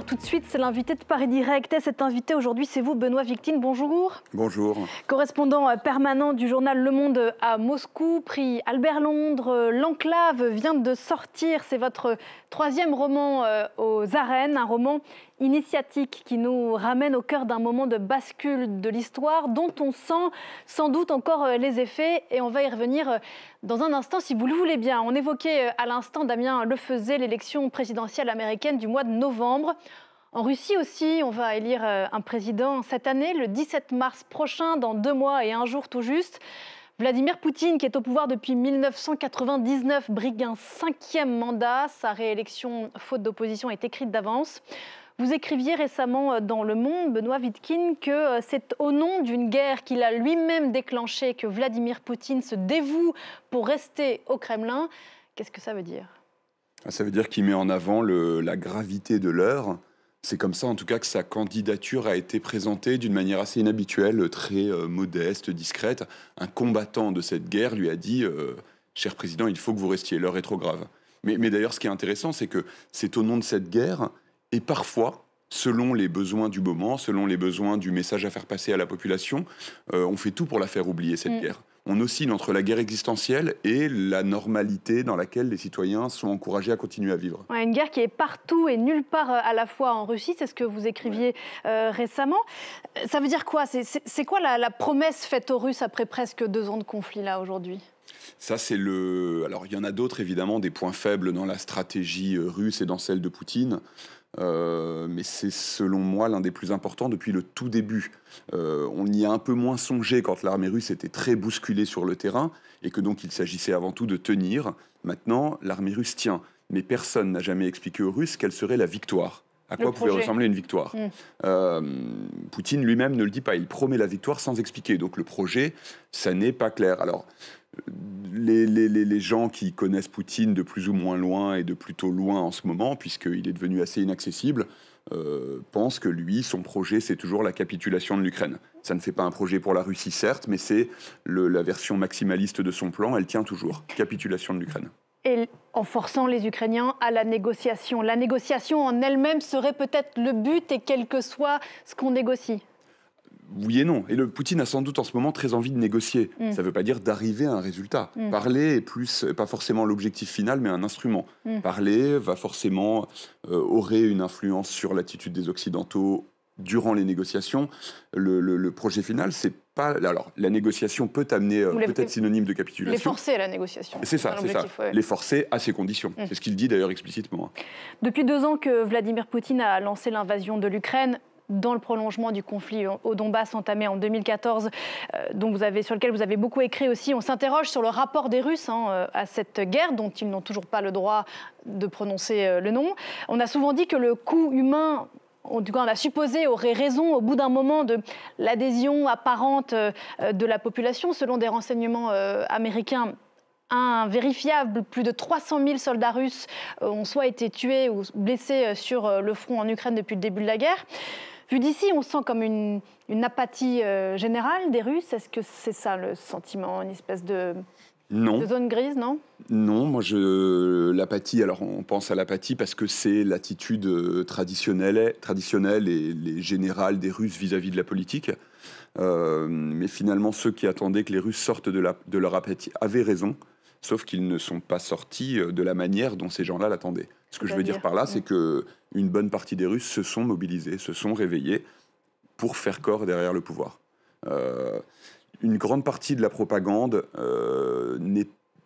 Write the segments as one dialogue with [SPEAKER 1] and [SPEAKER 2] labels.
[SPEAKER 1] Tout de suite, c'est l'invité de Paris Direct. Et cet invité aujourd'hui, c'est vous, Benoît Victine. Bonjour.
[SPEAKER 2] Bonjour.
[SPEAKER 1] Correspondant permanent du journal Le Monde à Moscou, prix Albert Londres. L'Enclave vient de sortir. C'est votre troisième roman aux arènes, un roman initiatique qui nous ramène au cœur d'un moment de bascule de l'histoire dont on sent sans doute encore les effets. Et on va y revenir dans un instant, si vous le voulez bien. On évoquait à l'instant, Damien Lefaisait, l'élection présidentielle américaine du mois de novembre. En Russie aussi, on va élire un président cette année, le 17 mars prochain, dans 2 mois et 1 jour tout juste. Vladimir Poutine, qui est au pouvoir depuis 1999, brigue un 5e mandat. Sa réélection, faute d'opposition, est écrite d'avance. Vous écriviez récemment dans Le Monde, Benoît Victine, que c'est au nom d'une guerre qu'il a lui-même déclenchée que Vladimir Poutine se dévoue pour rester au Kremlin. Qu'est-ce que ça veut dire ?
[SPEAKER 2] Ça veut dire qu'il met en avant la gravité de l'heure. C'est comme ça, en tout cas, que sa candidature a été présentée d'une manière assez inhabituelle, très modeste, discrète. Un combattant de cette guerre lui a dit « Cher président, il faut que vous restiez, l'heure est trop grave ». Mais d'ailleurs, ce qui est intéressant, c'est que c'est au nom de cette guerre, et parfois, selon les besoins du moment, selon les besoins du message à faire passer à la population, on fait tout pour la faire oublier, cette guerre. On oscille entre la guerre existentielle et la normalité dans laquelle les citoyens sont encouragés à continuer à vivre.
[SPEAKER 1] Ouais, une guerre qui est partout et nulle part à la fois en Russie, c'est ce que vous écriviez récemment. Ça veut dire quoi ? C'est quoi la promesse faite aux Russes après presque 2 ans de conflit là aujourd'hui ?
[SPEAKER 2] Ça, c'est le... Alors, il y en a d'autres, évidemment, des points faibles dans la stratégie russe et dans celle de Poutine. Mais c'est selon moi l'un des plus importants depuis le tout début. On y a un peu moins songé quand l'armée russe était très bousculée sur le terrain et que donc il s'agissait avant tout de tenir. Maintenant, l'armée russe tient, mais personne n'a jamais expliqué aux Russes quelle serait la victoire. À quoi pouvait ressembler une victoire. Poutine lui-même ne le dit pas, il promet la victoire sans expliquer. Donc le projet, ça n'est pas clair. Alors, les gens qui connaissent Poutine de plus ou moins loin et de plutôt loin en ce moment, puisqu'il est devenu assez inaccessible, pensent que lui, son projet, c'est toujours la capitulation de l'Ukraine. Ça ne fait pas un projet pour la Russie, certes, mais c'est la version maximaliste de son plan, elle tient toujours. Capitulation de l'Ukraine.
[SPEAKER 1] Et en forçant les Ukrainiens à la négociation. La négociation en elle-même serait peut-être le but, et quel que soit ce qu'on négocie.
[SPEAKER 2] Oui et non. Et Poutine a sans doute en ce moment très envie de négocier. Ça ne veut pas dire d'arriver à un résultat. Parler est plus, pas forcément l'objectif final, mais un instrument. Parler va forcément, aurait une influence sur l'attitude des Occidentaux durant les négociations. Le projet final, c'est pas... Alors, la négociation peut amener, peut-être synonyme de capitulation.
[SPEAKER 1] Les forcer à la négociation.
[SPEAKER 2] C'est ça, c'est ça. Ouais. Les forcer à ses conditions. C'est ce qu'il dit d'ailleurs explicitement.
[SPEAKER 1] Depuis 2 ans que Vladimir Poutine a lancé l'invasion de l'Ukraine, dans le prolongement du conflit au Donbass entamé en 2014, sur lequel vous avez beaucoup écrit aussi. On s'interroge sur le rapport des Russes à cette guerre, dont ils n'ont toujours pas le droit de prononcer le nom. On a souvent dit que le coût humain, en tout cas on a supposé, aurait raison au bout d'un moment de l'adhésion apparente de la population. Selon des renseignements américains invérifiables, plus de 300 000 soldats russes ont soit été tués ou blessés sur le front en Ukraine depuis le début de la guerre. Vu d'ici, on sent comme une apathie générale des Russes. Est-ce que c'est ça le sentiment, une espèce de zone grise, non ?
[SPEAKER 2] Non, moi l'apathie, alors on pense à l'apathie parce que c'est l'attitude traditionnelle et générale des Russes vis-à-vis de la politique. Mais finalement, ceux qui attendaient que les Russes sortent de leur apathie avaient raison, sauf qu'ils ne sont pas sortis de la manière dont ces gens-là l'attendaient. Ce que je veux dire par là, c'est qu'une bonne partie des Russes se sont mobilisés, se sont réveillés pour faire corps derrière le pouvoir. Une grande partie de la propagande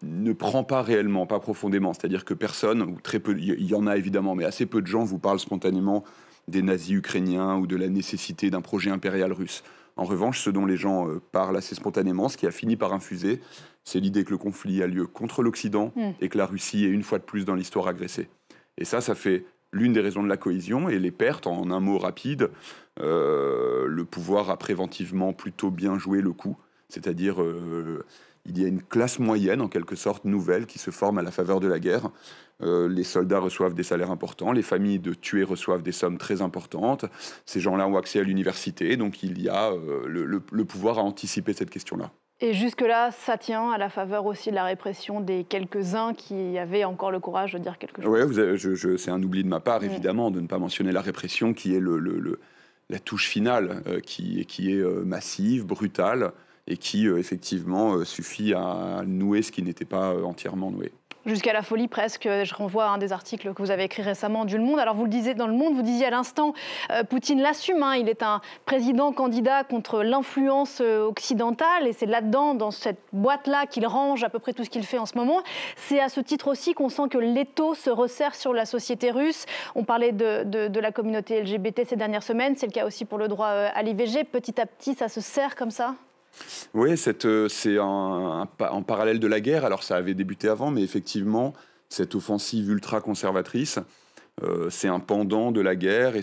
[SPEAKER 2] ne prend pas réellement, pas profondément. C'est-à-dire que personne, ou très peu, il y en a évidemment, mais assez peu de gens vous parlent spontanément des nazis ukrainiens ou de la nécessité d'un projet impérial russe. En revanche, ce dont les gens parlent assez spontanément, ce qui a fini par infuser, c'est l'idée que le conflit a lieu contre l'Occident et que la Russie est une fois de plus dans l'histoire agressée. Et ça fait l'une des raisons de la cohésion et les pertes, en un mot rapide, le pouvoir a préventivement plutôt bien joué le coup. C'est-à-dire, il y a une classe moyenne, en quelque sorte, nouvelle, qui se forme à la faveur de la guerre. Les soldats reçoivent des salaires importants, les familles de tués reçoivent des sommes très importantes. Ces gens-là ont accès à l'université, donc il y a le pouvoir à anticiper cette question-là.
[SPEAKER 1] Et jusque-là, ça tient à la faveur aussi de la répression des quelques-uns qui avaient encore le courage de dire quelque chose.
[SPEAKER 2] Oui, c'est un oubli de ma part, évidemment, de ne pas mentionner la répression qui est la touche finale, qui est massive, brutale, et qui, effectivement, suffit à nouer ce qui n'était pas entièrement noué.
[SPEAKER 1] Jusqu'à la folie presque. Je renvoie à un des articles que vous avez écrit récemment du Le Monde. Alors vous le disiez dans Le Monde, vous disiez à l'instant, Poutine l'assume, hein, il est un président candidat contre l'influence occidentale et c'est là-dedans, dans cette boîte-là, qu'il range à peu près tout ce qu'il fait en ce moment. C'est à ce titre aussi qu'on sent que l'étau se resserre sur la société russe. On parlait de la communauté LGBT ces dernières semaines, c'est le cas aussi pour le droit à l'IVG. Petit à petit, ça se serre comme ça ?
[SPEAKER 2] Oui, c'est en parallèle de la guerre. Alors ça avait débuté avant, mais effectivement, cette offensive ultra-conservatrice, c'est un pendant de la guerre. Et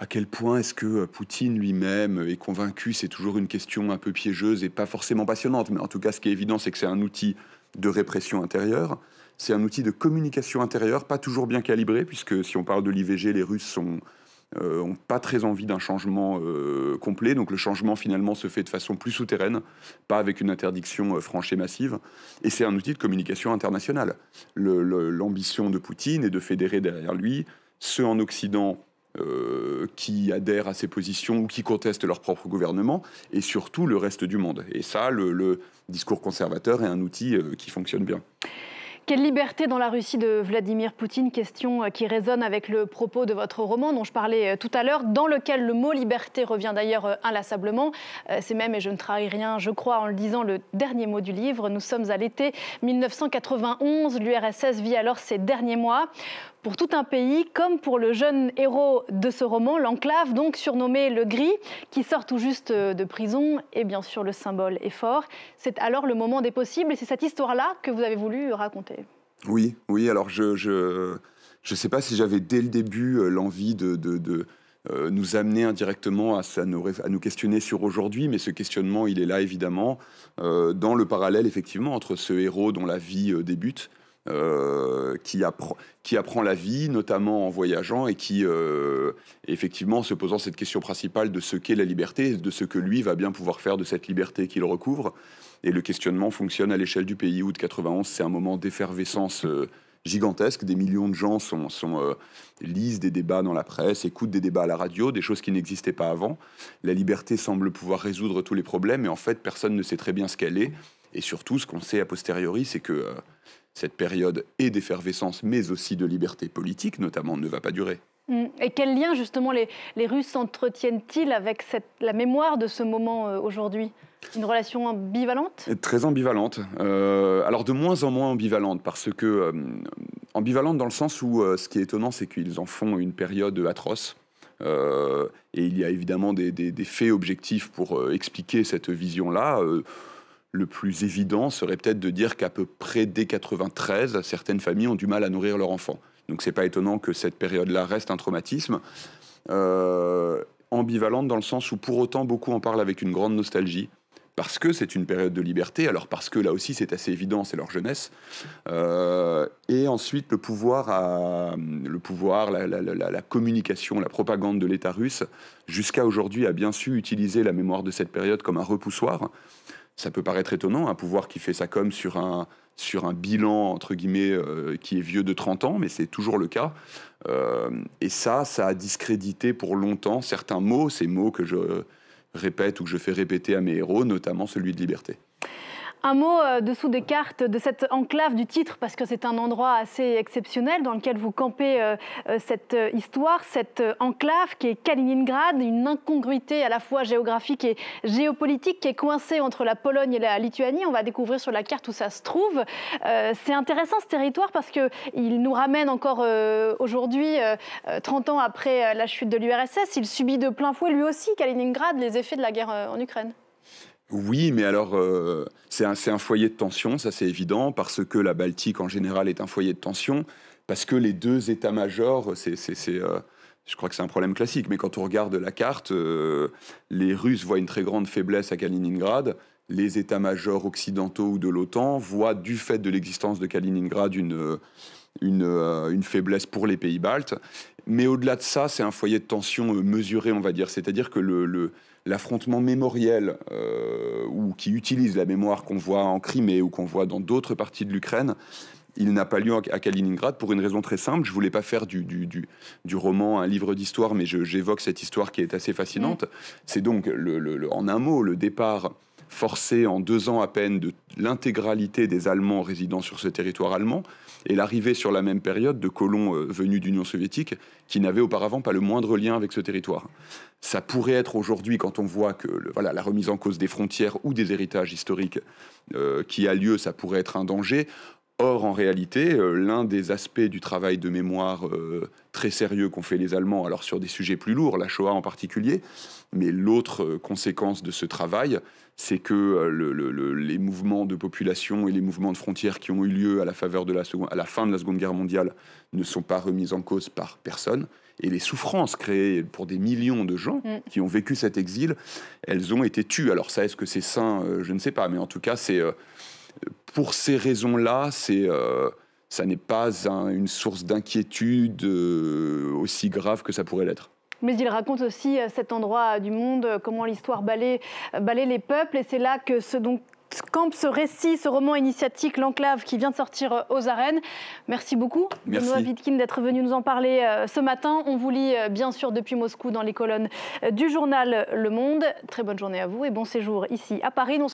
[SPEAKER 2] à quel point est-ce que Poutine lui-même est convaincu? C'est toujours une question un peu piégeuse et pas forcément passionnante. Mais en tout cas, ce qui est évident, c'est que c'est un outil de répression intérieure. C'est un outil de communication intérieure, pas toujours bien calibré, puisque si on parle de l'IVG, les Russes n'ont pas très envie d'un changement complet. Donc le changement finalement se fait de façon plus souterraine, pas avec une interdiction franche et massive. Et c'est un outil de communication internationale. L'ambition de Poutine est de fédérer derrière lui ceux en Occident qui adhèrent à ses positions ou qui contestent leur propre gouvernement, et surtout le reste du monde. Et ça, le discours conservateur est un outil qui fonctionne bien.
[SPEAKER 1] Quelle liberté dans la Russie de Vladimir Poutine? Question qui résonne avec le propos de votre roman dont je parlais tout à l'heure, dans lequel le mot liberté revient d'ailleurs inlassablement. C'est même, et je ne trahis rien, je crois, en le disant, le dernier mot du livre. Nous sommes à l'été 1991, l'URSS vit alors ses derniers mois. Pour tout un pays, comme pour le jeune héros de ce roman, l'enclave, donc surnommé le Gris, qui sort tout juste de prison, et bien sûr le symbole est fort. C'est alors le moment des possibles, et c'est cette histoire-là que vous avez voulu raconter.
[SPEAKER 2] Oui, alors je sais pas si j'avais dès le début l'envie de nous amener indirectement à nous questionner sur aujourd'hui, mais ce questionnement, il est là évidemment, dans le parallèle effectivement entre ce héros dont la vie débute, qui apprend la vie, notamment en voyageant, et qui, effectivement, se posant cette question principale de ce qu'est la liberté, de ce que lui va bien pouvoir faire de cette liberté qu'il recouvre. Et le questionnement fonctionne à l'échelle du pays. Août 91, c'est un moment d'effervescence gigantesque. Des millions de gens lisent des débats dans la presse, écoutent des débats à la radio, des choses qui n'existaient pas avant. La liberté semble pouvoir résoudre tous les problèmes, mais en fait, personne ne sait très bien ce qu'elle est. Et surtout, ce qu'on sait a posteriori, c'est que cette période est d'effervescence, mais aussi de liberté politique, notamment, ne va pas durer.
[SPEAKER 1] Et quel lien, justement, les Russes entretiennent-ils avec la mémoire de ce moment aujourd'hui? Une relation ambivalente?
[SPEAKER 2] Très ambivalente. Alors, de moins en moins ambivalente, parce que... ambivalente dans le sens où, ce qui est étonnant, c'est qu'ils en font une période atroce. Et il y a évidemment des faits objectifs pour expliquer cette vision-là. Le plus évident serait peut-être de dire qu'à peu près dès 93, certaines familles ont du mal à nourrir leurs enfants. Donc c'est pas étonnant que cette période-là reste un traumatisme. Ambivalente dans le sens où pour autant beaucoup en parlent avec une grande nostalgie, parce que c'est une période de liberté, alors parce que là aussi c'est assez évident, c'est leur jeunesse. Et ensuite le pouvoir, la communication, la propagande de l'État russe, jusqu'à aujourd'hui a bien su utiliser la mémoire de cette période comme un repoussoir. Ça peut paraître étonnant, un pouvoir qui fait sa com sur un bilan, entre guillemets, qui est vieux de 30 ans, mais c'est toujours le cas. Et ça a discrédité pour longtemps certains mots, ces mots que je répète ou que je fais répéter à mes héros, notamment celui de liberté.
[SPEAKER 1] Un mot dessous des cartes de cette enclave du titre, parce que c'est un endroit assez exceptionnel dans lequel vous campez cette histoire, cette enclave qui est Kaliningrad, une incongruité à la fois géographique et géopolitique qui est coincée entre la Pologne et la Lituanie. On va découvrir sur la carte où ça se trouve. C'est intéressant ce territoire parce qu'il nous ramène encore aujourd'hui, 30 ans après la chute de l'URSS. Il subit de plein fouet lui aussi, Kaliningrad, les effets de la guerre en Ukraine.
[SPEAKER 2] Oui, mais alors, c'est un foyer de tension, ça c'est évident, parce que la Baltique en général est un foyer de tension, parce que les deux états-majors, je crois que c'est un problème classique, mais quand on regarde la carte, les Russes voient une très grande faiblesse à Kaliningrad, les états-majors occidentaux ou de l'OTAN voient, du fait de l'existence de Kaliningrad, une faiblesse pour les pays baltes. Mais au-delà de ça, c'est un foyer de tension mesuré, on va dire. C'est-à-dire que l'affrontement mémoriel ou qui utilise la mémoire qu'on voit en Crimée ou qu'on voit dans d'autres parties de l'Ukraine, il n'a pas lieu à Kaliningrad pour une raison très simple. Je ne voulais pas faire du roman un livre d'histoire, mais j'évoque cette histoire qui est assez fascinante. C'est donc, en un mot, le départ forcé en 2 ans à peine de l'intégralité des Allemands résidant sur ce territoire allemand et l'arrivée sur la même période de colons venus d'Union soviétique qui n'avaient auparavant pas le moindre lien avec ce territoire. Ça pourrait être aujourd'hui, quand on voit que la remise en cause des frontières ou des héritages historiques qui a lieu, ça pourrait être un danger. Or, en réalité, l'un des aspects du travail de mémoire très sérieux qu'ont fait les Allemands, alors sur des sujets plus lourds, la Shoah en particulier, mais l'autre conséquence de ce travail, c'est que les mouvements de population et les mouvements de frontières qui ont eu lieu à la fin de la Seconde Guerre mondiale ne sont pas remis en cause par personne. Et les souffrances créées pour des millions de gens qui ont vécu cet exil, elles ont été tues. Alors ça, est-ce que c'est sain ? Je ne sais pas, mais en tout cas, c'est... Pour ces raisons-là, ça n'est pas une source d'inquiétude aussi grave que ça pourrait l'être.
[SPEAKER 1] Mais il raconte aussi cet endroit du monde, comment l'histoire balaie les peuples. Et c'est là que campe ce récit, ce roman initiatique, L'Enclave, qui vient de sortir aux arènes. Merci beaucoup, Benoît Wittkin, d'être venu nous en parler ce matin. On vous lit bien sûr depuis Moscou dans les colonnes du journal Le Monde. Très bonne journée à vous et bon séjour ici à Paris.